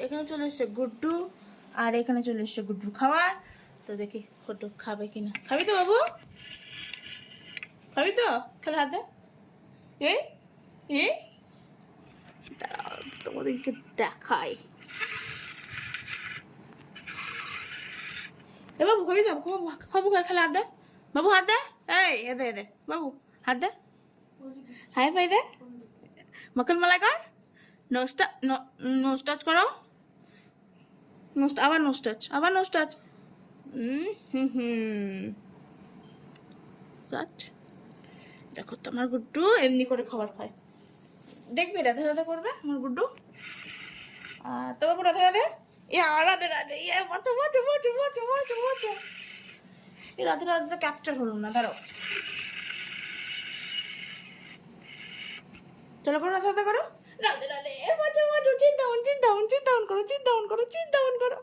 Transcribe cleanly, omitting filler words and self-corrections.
এখানে চলে এসছে গুড্ডু, আর এখানে চলে এসছে গুড্ডু খাবার। তো দেখি গুড্ডু খাবে কিনা। খাবি তো বাবু? খাবি তো? খেলে হাত দে। এই এই দাঁড়াও, তোমাদেরকে দেখাই। এ বাবু হয়ে যাও, বাবু খেলে হাত দে। বাবু হাত দে। এই এদে এদে বাবু হাত দে। হাই ফাই দে। মকন মালাই কর। নোজ টাচ করো। আবার নোজ টাচ, আবার নোজ টাচ। সাট। দেখো তোমার গুড্ডু এমনি করে খাবার খায়। দেখবে রাধে রাধে করবে আমার গুড্ডু। তো বাবু রাধে রাধে। রাধে রাধে, বাঁচো বাঁচো বাঁচো বাঁচো বাঁচো বাঁচো। এই রাধে রাধে ক্যাপচার হলো না, দাঁড়াও। চলো করো রাধে রাধে করো। রাধে রাধে বাঁচো বাঁচো। চিট ডাউন করো, চিট ডাউন করো, চিট ডাউন করো।